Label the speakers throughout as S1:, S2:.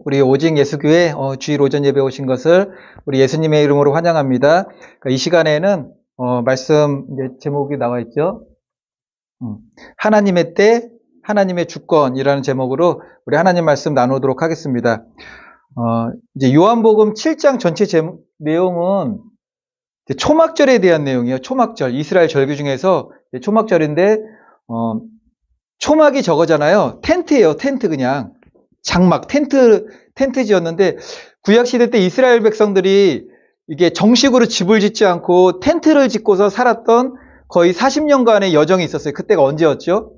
S1: 우리 오직 예수교회 주일 오전 예배 오신 것을 우리 예수님의 이름으로 환영합니다. 이 시간에는 말씀 이제 제목이 나와 있죠. 하나님의 때, 하나님의 주권이라는 제목으로 우리 하나님 말씀 나누도록 하겠습니다. 이제 요한복음 7장 전체 내용은 초막절에 대한 내용이에요. 초막절, 이스라엘 절기 중에서 초막절인데 초막이 저거잖아요. 텐트예요. 텐트 그냥. 장막, 텐트 지었는데, 구약시대 때 이스라엘 백성들이 이게 정식으로 집을 짓지 않고 텐트를 짓고서 살았던 거의 40년간의 여정이 있었어요. 그때가 언제였죠?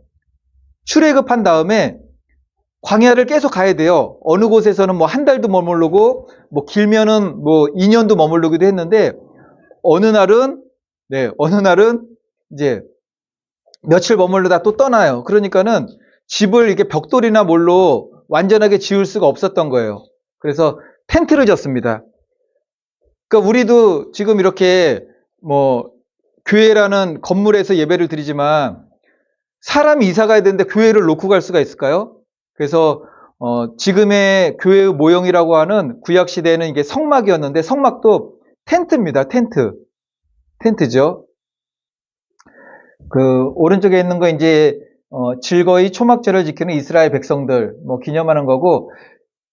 S1: 출애굽한 다음에 광야를 계속 가야 돼요. 어느 곳에서는 뭐 한 달도 머무르고, 뭐 길면은 뭐 2년도 머무르기도 했는데, 어느 날은 이제 며칠 머무르다 또 떠나요. 그러니까는 집을 이렇게 벽돌이나 뭘로 완전하게 지을 수가 없었던 거예요. 그래서 텐트를 졌습니다. 그러니까 우리도 지금 이렇게 뭐 교회라는 건물에서 예배를 드리지만 사람이 이사 가야 되는데 교회를 놓고 갈 수가 있을까요? 그래서 지금의 교회 모형이라고 하는 구약 시대에는 이게 성막이었는데 성막도 텐트입니다. 텐트죠. 그 오른쪽에 있는 거 이제 즐거이 초막절을 지키는 이스라엘 백성들 기념하는 거고,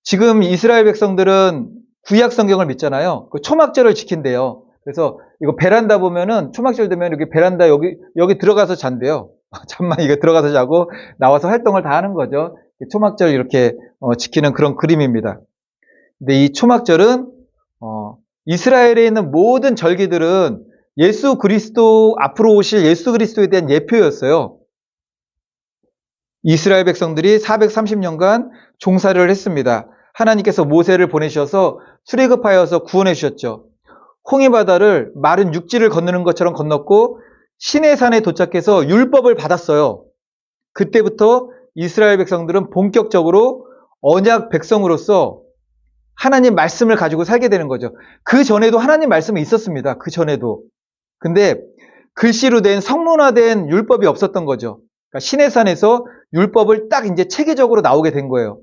S1: 지금 이스라엘 백성들은 구약 성경을 믿잖아요. 그 초막절을 지킨대요. 그래서 이거 베란다 보면은 초막절 되면 이렇게 베란다 여기 들어가서 잔대요. 잠만 이거 들어가서 자고 나와서 활동을 다 하는 거죠. 초막절 이렇게 지키는 그런 그림입니다. 근데 이 초막절은 이스라엘에 있는 모든 절기들은 예수 그리스도, 앞으로 오실 예수 그리스도에 대한 예표였어요. 이스라엘 백성들이 430년간 종살이를 했습니다. 하나님께서 모세를 보내셔서 출애굽하여서 구원해 주셨죠. 홍해바다를 마른 육지를 건너는 것처럼 건넜고 시내산에 도착해서 율법을 받았어요. 그때부터 이스라엘 백성들은 본격적으로 언약 백성으로서 하나님 말씀을 가지고 살게 되는 거죠. 그 전에도 하나님 말씀이 있었습니다. 그 전에도. 근데 글씨로 된 성문화된 율법이 없었던 거죠. 그러니까 시내산에서 율법을 딱 이제 체계적으로 나오게 된 거예요.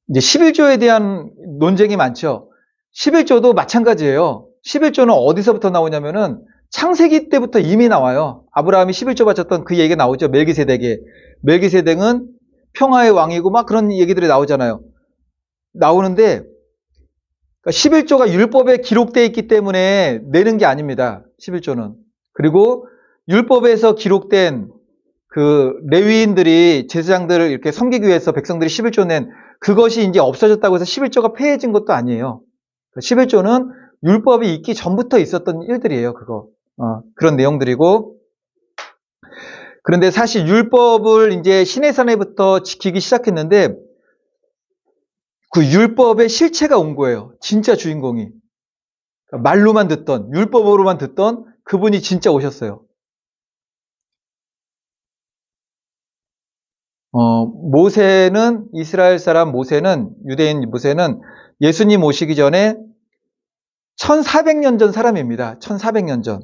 S1: 이제 11조에 대한 논쟁이 많죠. 11조도 마찬가지예요. 11조는 어디서부터 나오냐면은 창세기 때부터 이미 나와요. 아브라함이 11조 바쳤던 그 얘기가 나오죠. 멜기세덱은 평화의 왕이고 막 그런 얘기들이 나오잖아요. 나오는데 11조가 율법에 기록되어 있기 때문에 내는 게 아닙니다. 11조는. 그리고 율법에서 기록된 그 레위인들이 제사장들을 이렇게 섬기기 위해서 백성들이 11조 낸 그것이 이제 없어졌다고 해서 11조가 폐해진 것도 아니에요. 11조는 율법이 있기 전부터 있었던 일들이에요. 그런 내용들이고, 그런데 사실 율법을 이제 시내산에부터 지키기 시작했는데 그 율법의 실체가 온 거예요. 진짜 주인공이. 말로만 듣던, 율법으로만 듣던 그분이 진짜 오셨어요. 모세는, 이스라엘 사람 모세는, 유대인 모세는 예수님 오시기 전에 1400년 전 사람입니다. 1400년 전.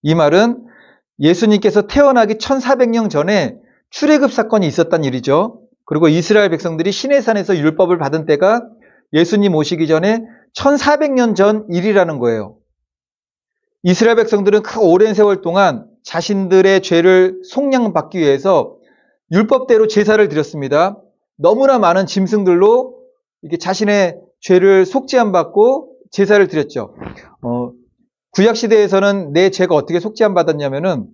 S1: 이 말은 예수님께서 태어나기 1400년 전에 출애굽 사건이 있었단 일이죠. 그리고 이스라엘 백성들이 시내산에서 율법을 받은 때가 예수님 오시기 전에 1400년 전 일이라는 거예요. 이스라엘 백성들은 그 오랜 세월 동안 자신들의 죄를 속량받기 위해서 율법대로 제사를 드렸습니다. 너무나 많은 짐승들로 이게 자신의 죄를 속죄함 받고 제사를 드렸죠. 구약시대에서는 내 죄가 어떻게 속죄함 받았냐면은,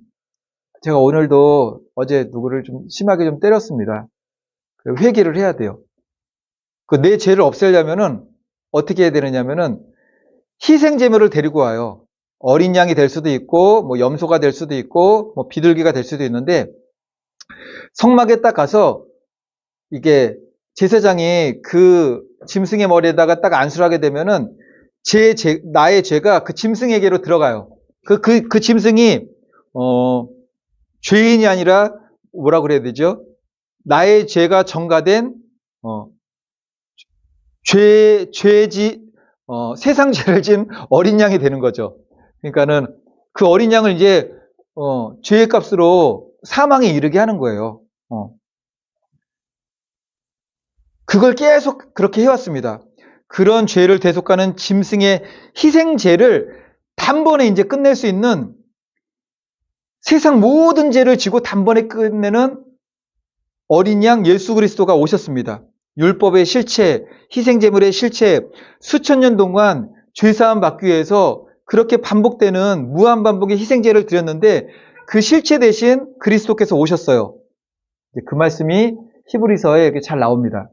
S1: 제가 오늘도 어제 누구를 좀 심하게 좀 때렸습니다. 회개를 해야 돼요. 내 죄를 없애려면은 어떻게 해야 되느냐면은 희생제물을 데리고 와요. 어린 양이 될 수도 있고, 뭐 염소가 될 수도 있고, 뭐 비둘기가 될 수도 있는데, 성막에 딱 가서 이게 제사장이 그 짐승의 머리에다가 딱 안수를 하게 되면은 나의 죄가 그 짐승에게로 들어가요. 그 짐승이 죄인이 아니라 뭐라 그래야 되죠? 나의 죄가 전가된 세상 죄를 진 어린 양이 되는 거죠. 그러니까는 그 어린 양을 이제 죄의 값으로 사망에 이르게 하는 거예요. 그걸 계속 그렇게 해왔습니다. 그런 죄를 대속하는 짐승의 희생제를 단번에 이제 끝낼 수 있는, 세상 모든 죄를 지고 단번에 끝내는 어린 양 예수 그리스도가 오셨습니다. 율법의 실체, 희생제물의 실체, 수천 년 동안 죄사함 받기 위해서 그렇게 반복되는 무한반복의 희생제를 드렸는데 그 실체 대신 그리스도께서 오셨어요. 그 말씀이 히브리서에 이렇게 잘 나옵니다.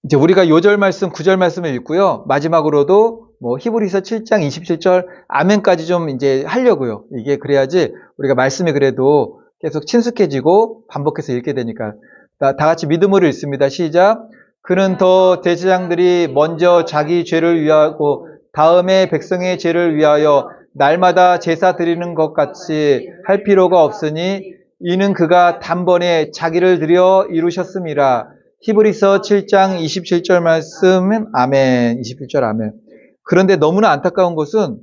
S1: 이제 우리가 요절 말씀, 구절 말씀을 읽고요. 마지막으로도 히브리서 7장 27절 아멘까지 좀 이제 하려고요. 이게 그래야지 우리가 말씀이 그래도 계속 친숙해지고 반복해서 읽게 되니까. 다 같이 믿음으로 읽습니다. 시작. 그는 더 대제사장들이 먼저 자기 죄를 위하고 다음에 백성의 죄를 위하여 날마다 제사 드리는 것 같이 할 필요가 없으니 이는 그가 단번에 자기를 드려 이루셨음이라. 히브리서 7장 27절 말씀은 아멘. 27절 아멘. 그런데 너무나 안타까운 것은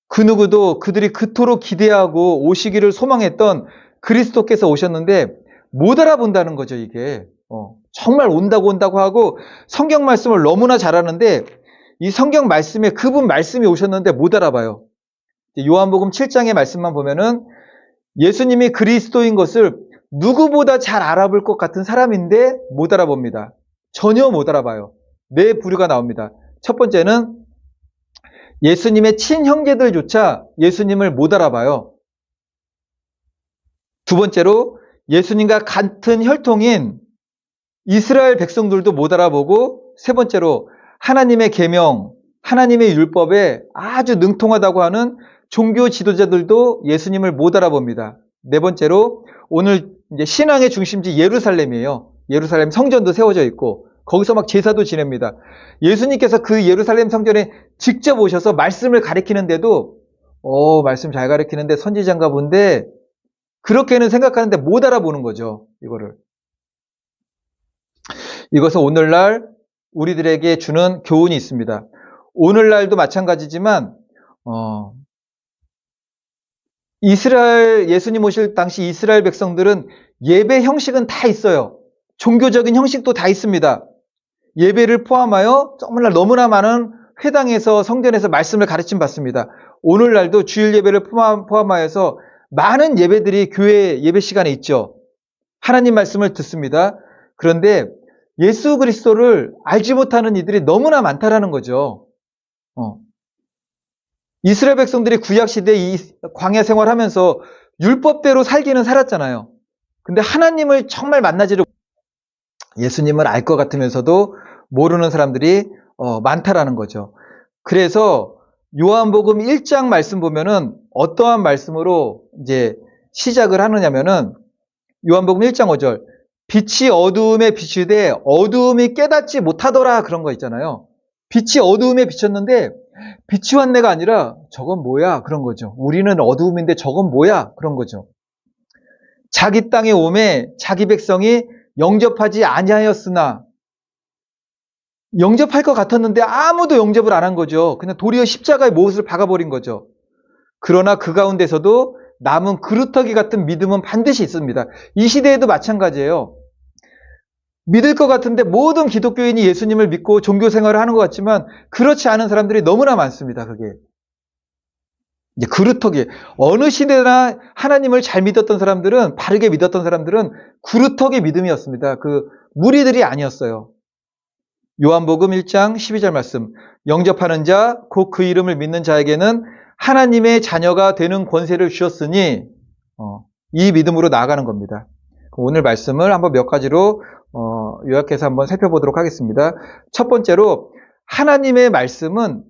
S1: 그 누구도 그들이 그토록 기대하고 오시기를 소망했던 그리스도께서 오셨는데 못 알아본다는 거죠, 이게. 정말 온다고 하고 성경 말씀을 너무나 잘하는데 이 성경 말씀에 그분 말씀이 오셨는데 못 알아봐요. 요한복음 7장의 말씀만 보면은 예수님이 그리스도인 것을 누구보다 잘 알아볼 것 같은 사람인데 못 알아봅니다. 전혀 못 알아봐요. 네 부류가 나옵니다. 첫 번째는 예수님의 친형제들조차 예수님을 못 알아봐요. 두 번째로 예수님과 같은 혈통인 이스라엘 백성들도 못 알아보고, 세 번째로 하나님의 계명, 하나님의 율법에 아주 능통하다고 하는 종교 지도자들도 예수님을 못 알아봅니다. 네 번째로 오늘 이제 신앙의 중심지 예루살렘이에요. 예루살렘 성전도 세워져 있고 거기서 막 제사도 지냅니다. 예수님께서 그 예루살렘 성전에 직접 오셔서 말씀을 가르치는데도 말씀 잘 가르치는데 선지자인가 본데 그렇게는 생각하는데 못 알아보는 거죠. 이것은 오늘날 우리들에게 주는 교훈이 있습니다. 오늘날도 마찬가지지만 예수님 오실 당시 이스라엘 백성들은 예배 형식은 다 있어요. 종교적인 형식도 다 있습니다. 예배를 포함하여 정말 너무나 많은 회당에서 성전에서 말씀을 가르침 받습니다. 오늘날도 주일 예배를 포함하여서 많은 예배들이 교회 예배 시간에 있죠. 하나님 말씀을 듣습니다. 그런데 예수 그리스도를 알지 못하는 이들이 너무나 많다라는 거죠. 이스라엘 백성들이 구약시대 이 광야 생활하면서 율법대로 살기는 살았잖아요. 근데 하나님을 정말 만나지를 예수님을 알 것 같으면서도 모르는 사람들이 많다라는 거죠. 그래서 요한복음 1장 말씀 보면은 어떠한 말씀으로 이제 시작을 하느냐면은 요한복음 1장 5절 빛이 어두움에 비추되 어두움이 깨닫지 못하더라 그런 거 있잖아요. 빛이 어두움에 비쳤는데 빛이 왔네가 아니라 저건 뭐야 그런 거죠. 우리는 어두움인데 저건 뭐야 그런 거죠. 자기 땅에 오매 자기 백성이 영접하지 아니하였으나 영접할 것 같았는데 아무도 영접을 안 한 거죠. 그냥 도리어 십자가에 못을 박아버린 거죠. 그러나 그 가운데서도 남은 그루터기 같은 믿음은 반드시 있습니다. 이 시대에도 마찬가지예요. 믿을 것 같은데 모든 기독교인이 예수님을 믿고 종교 생활을 하는 것 같지만 그렇지 않은 사람들이 너무나 많습니다. 그게 이제 그루터기. 어느 시대나 하나님을 잘 믿었던 사람들은, 바르게 믿었던 사람들은 그루터기 믿음이었습니다. 그 무리들이 아니었어요. 요한복음 1장 12절 말씀. 영접하는 자, 곧 그 이름을 믿는 자에게는 하나님의 자녀가 되는 권세를 주셨으니 이 믿음으로 나아가는 겁니다. 오늘 말씀을 한번 몇 가지로 요약해서 한번 살펴보도록 하겠습니다. 첫 번째로 하나님의 말씀은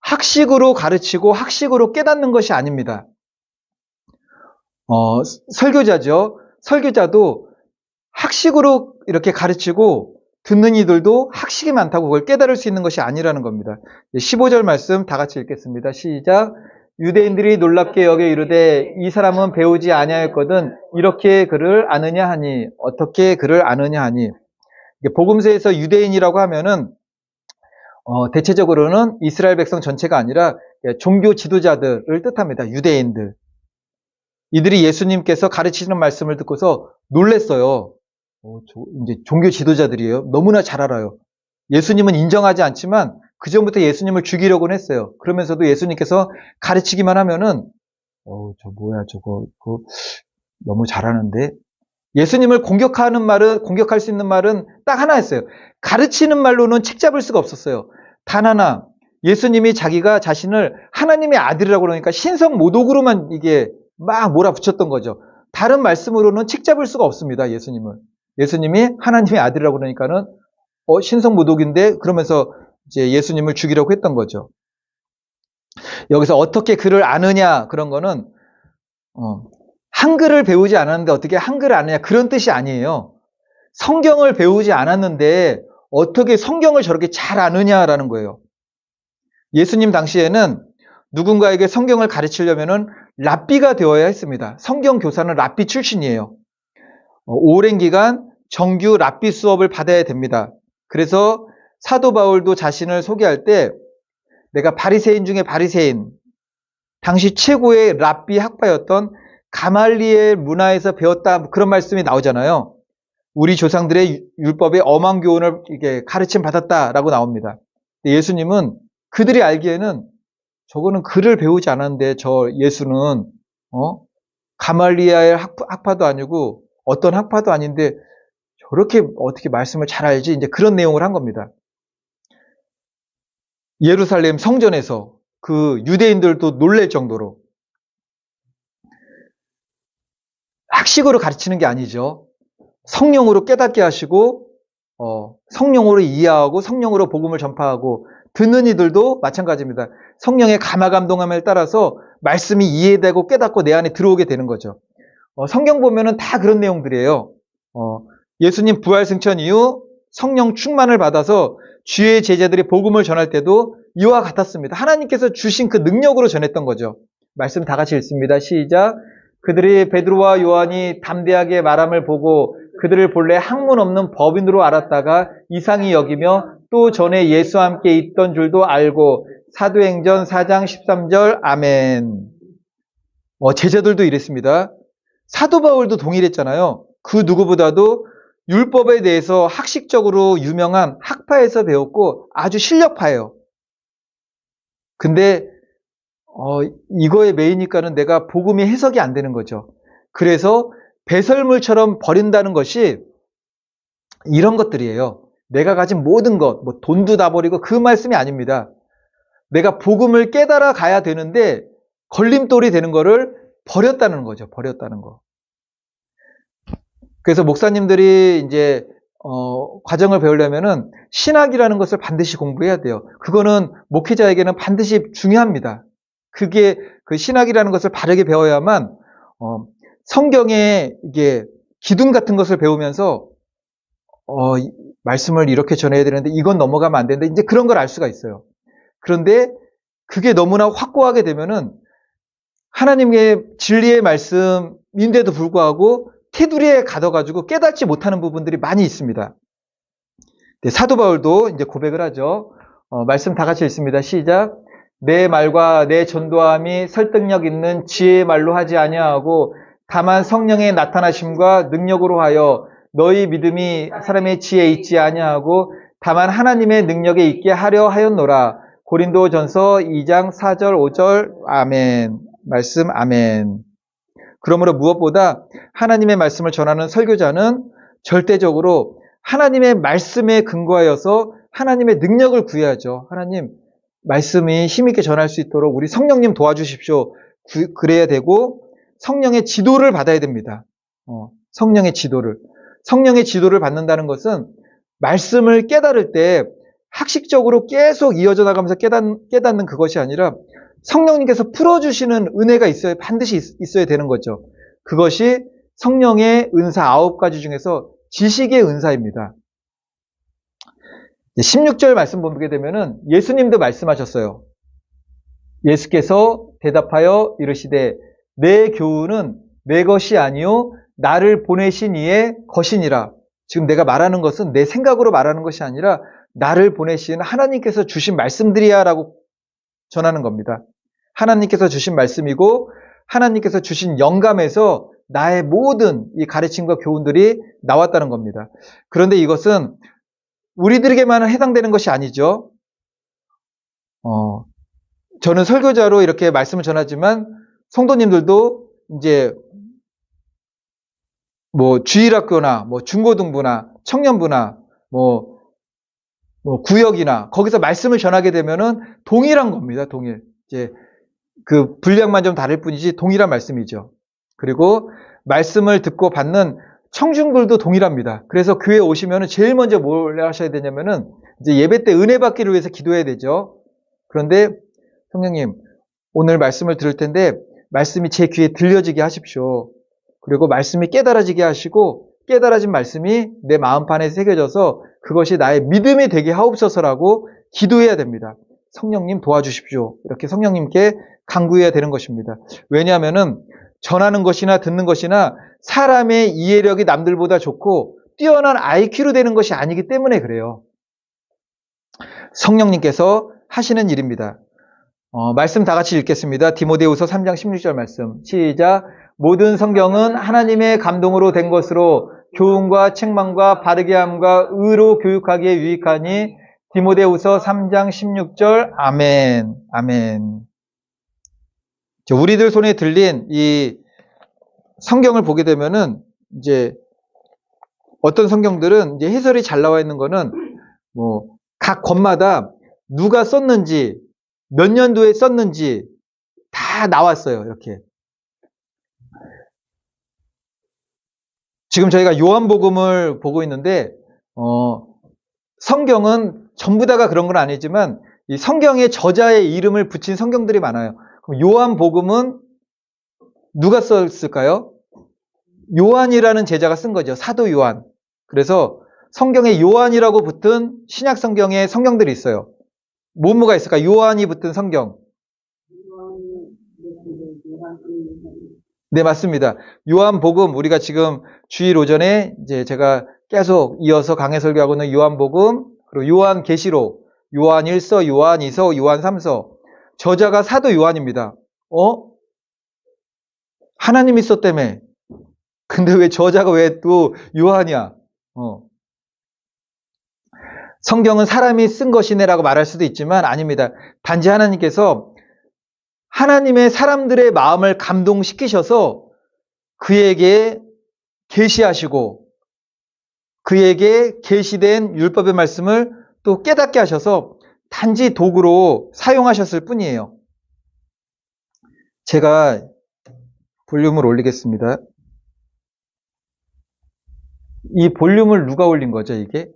S1: 학식으로 가르치고 학식으로 깨닫는 것이 아닙니다. 설교자죠. 설교자도 학식으로 이렇게 가르치고 듣는 이들도 학식이 많다고 그걸 깨달을 수 있는 것이 아니라는 겁니다. 15절 말씀 다 같이 읽겠습니다. 시작. 유대인들이 놀랍게 여겨 이르되 이 사람은 배우지 아니하였거든 이렇게 그를 아느냐 하니 어떻게 그를 아느냐 하니. 복음서에서 유대인이라고 하면은 대체적으로는 이스라엘 백성 전체가 아니라 종교 지도자들을 뜻합니다. 유대인들. 이들이 예수님께서 가르치시는 말씀을 듣고서 놀랬어요. 이제 종교 지도자들이에요. 너무나 잘 알아요. 예수님은 인정하지 않지만 그 전부터 예수님을 죽이려고는 했어요. 그러면서도 예수님께서 가르치기만 하면은 저 뭐야 저거 그거 너무 잘하는데. 예수님을 공격할 수 있는 말은 딱 하나였어요. 가르치는 말로는 책 잡을 수가 없었어요. 단 하나. 예수님이 자기가 자신을 하나님의 아들이라고 그러니까 신성 모독으로만 이게 막 몰아붙였던 거죠. 다른 말씀으로는 책 잡을 수가 없습니다. 예수님이 하나님의 아들이라고 그러니까는 신성 모독인데 그러면서 이제 예수님을 죽이려고 했던 거죠. 여기서 어떻게 글을 아느냐 그런 거는 한글을 배우지 않았는데 어떻게 한글을 아느냐 그런 뜻이 아니에요. 성경을 배우지 않았는데 어떻게 성경을 저렇게 잘 아느냐라는 거예요. 예수님 당시에는 누군가에게 성경을 가르치려면은 랍비가 되어야 했습니다. 성경 교사는 랍비 출신이에요. 오랜 기간 정규 랍비 수업을 받아야 됩니다. 그래서 사도 바울도 자신을 소개할 때 내가 바리새인 중에 바리새인, 당시 최고의 랍비 학파였던 가말리엘 문화에서 배웠다 그런 말씀이 나오잖아요. 우리 조상들의 율법의 엄한 교훈을 이게 가르침 받았다라고 나옵니다. 예수님은 그들이 알기에는 저거는 글을 배우지 않았는데 저 예수는 가말리엘 학파도 아니고 어떤 학파도 아닌데 저렇게 어떻게 말씀을 잘 알지? 이제 그런 내용을 한 겁니다. 예루살렘 성전에서 그 유대인들도 놀랄 정도로 학식으로 가르치는 게 아니죠. 성령으로 깨닫게 하시고 성령으로 이해하고 성령으로 복음을 전파하고 듣는 이들도 마찬가지입니다. 성령의 감화감동함에 따라서 말씀이 이해되고 깨닫고 내 안에 들어오게 되는 거죠. 성경 보면은 다 그런 내용들이에요. 예수님 부활 승천 이후 성령 충만을 받아서 주의 제자들이 복음을 전할 때도 이와 같았습니다. 하나님께서 주신 그 능력으로 전했던 거죠. 말씀 다 같이 읽습니다. 시작. 그들이 베드로와 요한이 담대하게 말함을 보고 그들을 본래 학문 없는 법인으로 알았다가 이상히 여기며 또 전에 예수와 함께 있던 줄도 알고. 사도행전 4장 13절 아멘. 제자들도 이랬습니다. 사도 바울도 동일했잖아요. 그 누구보다도 율법에 대해서 학식적으로 유명한 학파에서 배웠고 아주 실력파예요. 근데 이거에 매이니까는 내가 복음이 해석이 안 되는 거죠. 그래서 배설물처럼 버린다는 것이 이런 것들이에요. 내가 가진 모든 것, 뭐 돈도 다 버리고 그 말씀이 아닙니다. 내가 복음을 깨달아 가야 되는데 걸림돌이 되는 거를 버렸다는 거죠. 버렸다는 거. 그래서 목사님들이 이제 과정을 배우려면은 신학이라는 것을 반드시 공부해야 돼요. 그거는 목회자에게는 반드시 중요합니다. 그게 그 신학이라는 것을 바르게 배워야만 성경의 이게 기둥 같은 것을 배우면서 말씀을 이렇게 전해야 되는데 이건 넘어가면 안 되는데 이제 그런 걸 알 수가 있어요. 그런데 그게 너무나 확고하게 되면은 하나님의 진리의 말씀인데도 불구하고 테두리에 가둬가지고 깨닫지 못하는 부분들이 많이 있습니다. 네, 사도 바울도 이제 고백을 하죠. 말씀 다 같이 읽습니다. 시작. 내 말과 내 전도함이 설득력 있는 지혜의 말로 하지 아니하고 다만 성령의 나타나심과 능력으로 하여 너희 믿음이 사람의 지혜에 있지 아니하고 다만 하나님의 능력에 있게 하려 하였노라. 고린도전서 2장 4절 5절 아멘. 말씀 아멘. 그러므로 무엇보다 하나님의 말씀을 전하는 설교자는 절대적으로 하나님의 말씀에 근거하여서 하나님의 능력을 구해야죠. 하나님 말씀이 힘있게 전할 수 있도록 우리 성령님 도와주십시오. 그래야 되고 성령의 지도를 받아야 됩니다. 성령의 지도를 받는다는 것은 말씀을 깨달을 때 학식적으로 계속 이어져 나가면서 깨닫는 그것이 아니라 성령님께서 풀어주시는 은혜가 반드시 있어야 되는 거죠. 그것이 성령의 은사 9가지 중에서 지식의 은사입니다. 16절 말씀 보게 되면은 예수님도 말씀하셨어요. 예수께서 대답하여 이르시되 내 교훈은 내 것이 아니요 나를 보내신 이의 것이니라. 지금 내가 말하는 것은 내 생각으로 말하는 것이 아니라 나를 보내신 하나님께서 주신 말씀들이야 라고 전하는 겁니다. 하나님께서 주신 말씀이고 하나님께서 주신 영감에서 나의 모든 이 가르침과 교훈들이 나왔다는 겁니다. 그런데 이것은 우리들에게만 해당되는 것이 아니죠. 저는 설교자로 이렇게 말씀을 전하지만 성도님들도 이제 뭐 주일학교나 뭐 중고등부나 청년부나 뭐 구역이나 거기서 말씀을 전하게 되면은 동일한 겁니다. 동일. 이제 그 분량만 좀 다를 뿐이지 동일한 말씀이죠. 그리고 말씀을 듣고 받는 청중들도 동일합니다. 그래서 교회에 오시면은 제일 먼저 뭘 하셔야 되냐면은 이제 예배 때 은혜 받기를 위해서 기도해야 되죠. 그런데 성령님, 오늘 말씀을 들을 텐데 말씀이 제 귀에 들려지게 하십시오. 그리고 말씀이 깨달아지게 하시고 깨달아진 말씀이 내 마음판에 새겨져서 그것이 나의 믿음이 되게 하옵소서라고 기도해야 됩니다. 성령님 도와주십시오. 이렇게 성령님께 간구해야 되는 것입니다. 왜냐하면은 전하는 것이나 듣는 것이나 사람의 이해력이 남들보다 좋고 뛰어난 IQ로 되는 것이 아니기 때문에 그래요. 성령님께서 하시는 일입니다. 말씀 다 같이 읽겠습니다. 디모데후서 3장 16절 말씀. 시작. 모든 성경은 하나님의 감동으로 된 것으로 교훈과 책망과 바르게 함과 의로 교육하기에 유익하니 디모데후서 3장 16절. 아멘. 아멘. 우리들 손에 들린 이 성경을 보게 되면은 이제 어떤 성경들은 이제 해설이 잘 나와 있는 거는 뭐 각 권마다 누가 썼는지 몇 년도에 썼는지 다 나왔어요. 이렇게. 지금 저희가 요한복음을 보고 있는데 성경은 전부 다가 그런 건 아니지만 이 성경의 저자의 이름을 붙인 성경들이 많아요. 그럼 요한복음은 누가 썼을까요? 요한이라는 제자가 쓴 거죠. 사도 요한. 그래서 성경에 요한이라고 붙은 신약 성경에 성경들이 있어요. 뭐가 있을까? 요한이 붙은 성경. 네, 맞습니다. 요한복음, 우리가 지금 주일 오전에 이제 제가 계속 이어서 강해 설교하고 있는 요한복음, 그리고 요한계시록, 요한 1서, 요한 2서, 요한 3서. 저자가 사도 요한입니다. 하나님이 썼다며. 근데 왜 저자가 왜 또 요한이야? 성경은 사람이 쓴 것이네라고 말할 수도 있지만 아닙니다. 단지 하나님께서 하나님의 사람들의 마음을 감동시키셔서 그에게 계시하시고 그에게 계시된 율법의 말씀을 또 깨닫게 하셔서 단지 도구로 사용하셨을 뿐이에요. 제가 볼륨을 올리겠습니다. 이 볼륨을 누가 올린 거죠, 이게?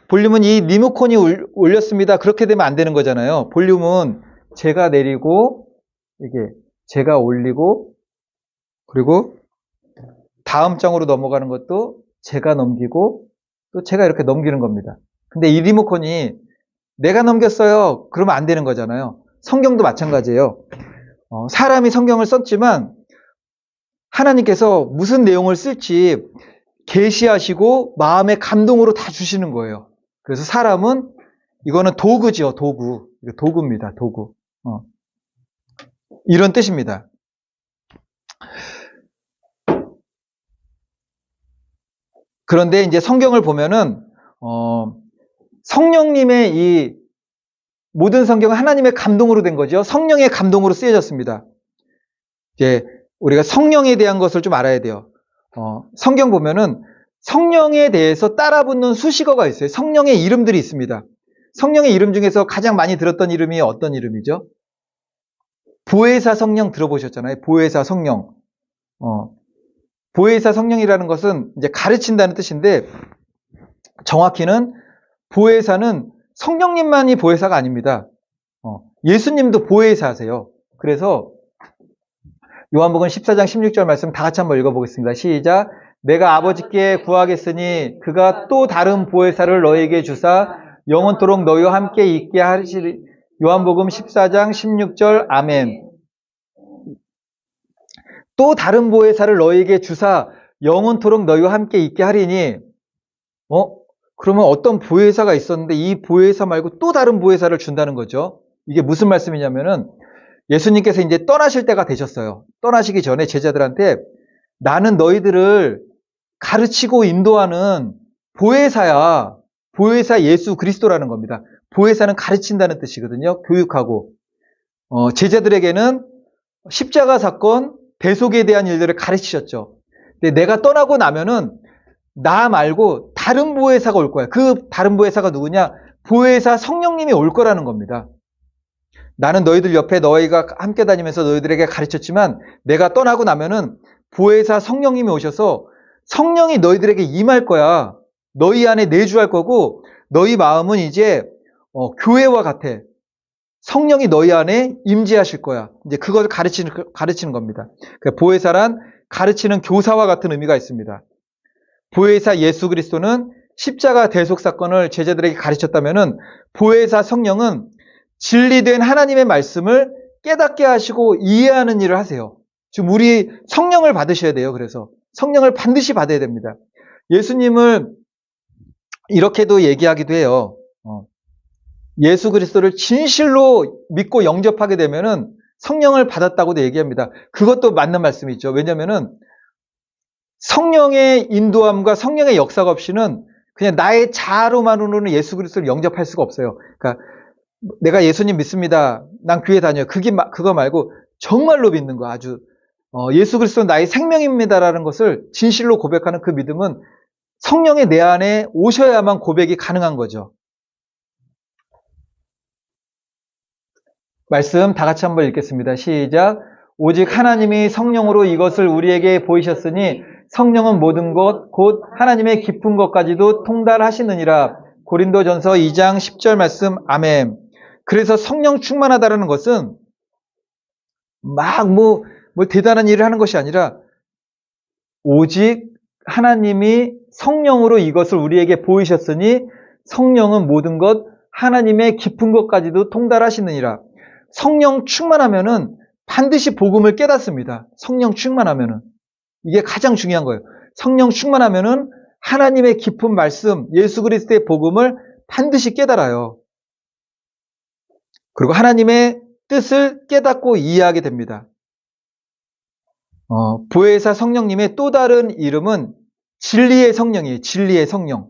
S1: 볼륨은 이 리모컨이 올렸습니다. 그렇게 되면 안 되는 거잖아요. 볼륨은 제가 내리고, 이게 제가 올리고, 그리고 다음 장으로 넘어가는 것도 제가 넘기고, 또 제가 이렇게 넘기는 겁니다. 근데 이 리모컨이 내가 넘겼어요. 그러면 안 되는 거잖아요. 성경도 마찬가지예요. 사람이 성경을 썼지만 하나님께서 무슨 내용을 쓸지 계시하시고 마음의 감동으로 다 주시는 거예요. 그래서 사람은 이거는 도구죠, 도구. 이거 도구입니다, 도구. 이런 뜻입니다. 그런데 이제 성경을 보면은 성령님의 이 모든 성경은 하나님의 감동으로 된 거죠. 성령의 감동으로 쓰여졌습니다. 이제 우리가 성령에 대한 것을 좀 알아야 돼요. 성경 보면은 성령에 대해서 따라붙는 수식어가 있어요. 성령의 이름들이 있습니다. 성령의 이름 중에서 가장 많이 들었던 이름이 어떤 이름이죠? 보혜사 성령 들어보셨잖아요. 보혜사 성령. 보혜사 성령이라는 것은 이제 가르친다는 뜻인데 정확히는 보혜사는 성령님만이 보혜사가 아닙니다. 예수님도 보혜사세요. 그래서 요한복음 14장 16절 말씀 다 같이 한번 읽어보겠습니다. 시작. 내가 아버지께 구하겠으니 그가 또 다른 보혜사를 너에게 주사 영원토록 너희와 함께 있게 하시리. 요한복음 14장 16절 아멘. 또 다른 보혜사를 너에게 주사 영원토록 너희와 함께 있게 하리니 그러면 어떤 보혜사가 있었는데 이 보혜사 말고 또 다른 보혜사를 준다는 거죠. 이게 무슨 말씀이냐면은 예수님께서 이제 떠나실 때가 되셨어요. 떠나시기 전에 제자들한테 나는 너희들을 가르치고 인도하는 보혜사야. 보혜사 예수 그리스도라는 겁니다. 보혜사는 가르친다는 뜻이거든요. 교육하고. 제자들에게는 십자가 사건, 대속에 대한 일들을 가르치셨죠. 근데 내가 떠나고 나면은 나 말고 다른 보혜사가 올 거야. 그 다른 보혜사가 누구냐? 보혜사 성령님이 올 거라는 겁니다. 나는 너희들 옆에 너희가 함께 다니면서 너희들에게 가르쳤지만 내가 떠나고 나면은 보혜사 성령님이 오셔서 성령이 너희들에게 임할 거야. 너희 안에 내주할 거고 너희 마음은 이제 교회와 같아. 성령이 너희 안에 임재하실 거야. 이제 그것을 가르치는 겁니다. 그러니까 보혜사란 가르치는 교사와 같은 의미가 있습니다. 보혜사 예수 그리스도는 십자가 대속 사건을 제자들에게 가르쳤다면은 보혜사 성령은 진리된 하나님의 말씀을 깨닫게 하시고 이해하는 일을 하세요. 지금 우리 성령을 받으셔야 돼요. 그래서 성령을 반드시 받아야 됩니다. 예수님을 이렇게도 얘기하기도 해요. 예수 그리스도를 진실로 믿고 영접하게 되면은 성령을 받았다고도 얘기합니다. 그것도 맞는 말씀이죠. 왜냐면은 성령의 인도함과 성령의 역사가 없이는 그냥 나의 자아로만으로는 예수 그리스도를 영접할 수가 없어요. 그러니까 내가 예수님 믿습니다. 난 교회 다녀요. 그거 말고 정말로 믿는 거 아주 예수 그리스도는 나의 생명입니다라는 것을 진실로 고백하는 그 믿음은 성령이 내 안에 오셔야만 고백이 가능한 거죠. 말씀 다 같이 한번 읽겠습니다. 시작. 오직 하나님이 성령으로 이것을 우리에게 보이셨으니 성령은 모든 것 곧 하나님의 깊은 것까지도 통달하시느니라. 고린도전서 2장 10절 말씀. 아멘. 그래서 성령 충만하다라는 것은 막 뭐 대단한 일을 하는 것이 아니라 오직 하나님이 성령으로 이것을 우리에게 보이셨으니 성령은 모든 것 하나님의 깊은 것까지도 통달하시느니라. 성령 충만하면은 반드시 복음을 깨닫습니다. 성령 충만하면은 이게 가장 중요한 거예요. 성령 충만하면은 하나님의 깊은 말씀, 예수 그리스도의 복음을 반드시 깨달아요. 그리고 하나님의 뜻을 깨닫고 이해하게 됩니다. 보혜사 성령님의 또 다른 이름은 진리의 성령이에요. 진리의 성령.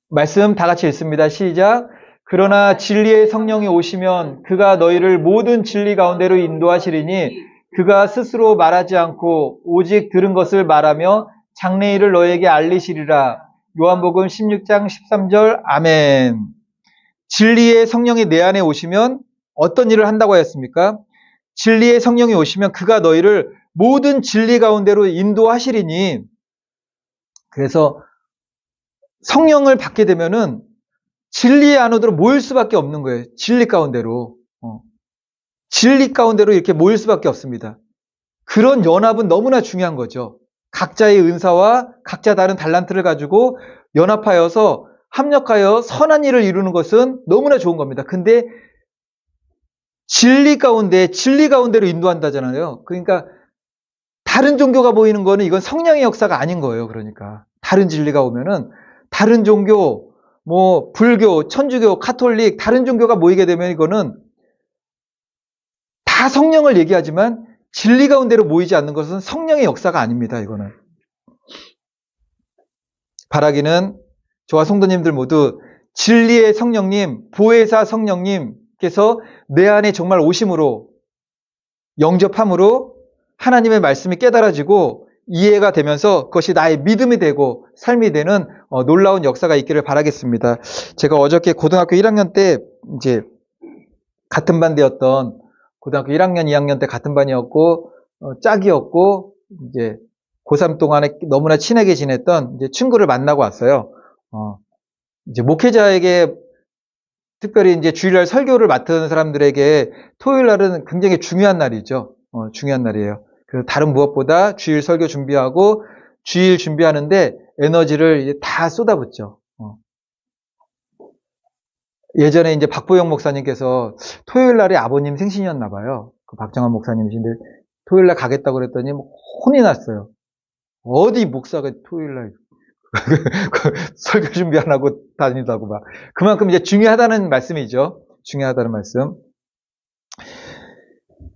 S1: 말씀 다 같이 읽습니다. 시작. 그러나 진리의 성령이 오시면 그가 너희를 모든 진리 가운데로 인도하시리니 그가 스스로 말하지 않고 오직 들은 것을 말하며 장래일을 너희에게 알리시리라. 요한복음 16장 13절. 아멘. 진리의 성령이 내 안에 오시면 어떤 일을 한다고 하였습니까? 진리의 성령이 오시면 그가 너희를 모든 진리 가운데로 인도하시리니, 그래서 성령을 받게 되면은 진리 안으로 모일 수밖에 없는 거예요. 진리 가운데로. 진리 가운데로 이렇게 모일 수밖에 없습니다. 그런 연합은 너무나 중요한 거죠. 각자의 은사와 각자 다른 달란트를 가지고 연합하여서 합력하여 선한 일을 이루는 것은 너무나 좋은 겁니다. 근데 진리 가운데로 인도한다잖아요. 그러니까 다른 종교가 보이는 거는 이건 성령의 역사가 아닌 거예요. 그러니까 다른 진리가 오면은 다른 종교, 뭐 불교, 천주교, 카톨릭, 다른 종교가 모이게 되면 이거는 다 성령을 얘기하지만 진리 가운데로 모이지 않는 것은 성령의 역사가 아닙니다. 이거는. 바라기는 저와 성도님들 모두 진리의 성령님, 보혜사 성령님께서 내 안에 정말 오심으로, 영접함으로 하나님의 말씀이 깨달아지고 이해가 되면서 그것이 나의 믿음이 되고 삶이 되는 놀라운 역사가 있기를 바라겠습니다. 제가 어저께 고등학교 1학년 때 이제 같은 반 되었던, 고등학교 1학년, 2학년 때 같은 반이었고 짝이었고 이제 고3 동안에 너무나 친하게 지냈던 이제 친구를 만나고 왔어요. 이제 목회자에게, 특별히 이제 주일날 설교를 맡은 사람들에게 토요일 날은 굉장히 중요한 날이죠. 중요한 날이에요. 그래서 다른 무엇보다 주일 설교 준비하고 주일 준비하는데 에너지를 이제 다 쏟아붓죠. 예전에 이제 박보영 목사님께서 토요일 날에 아버님 생신이었나 봐요. 그 박정환 목사님이신데 토요일 날 가겠다고 그랬더니 혼이 났어요. 어디 목사가 토요일 날 설교 준비 안 하고 다닌다고 막. 그만큼 이제 중요하다는 말씀이죠. 중요하다는 말씀.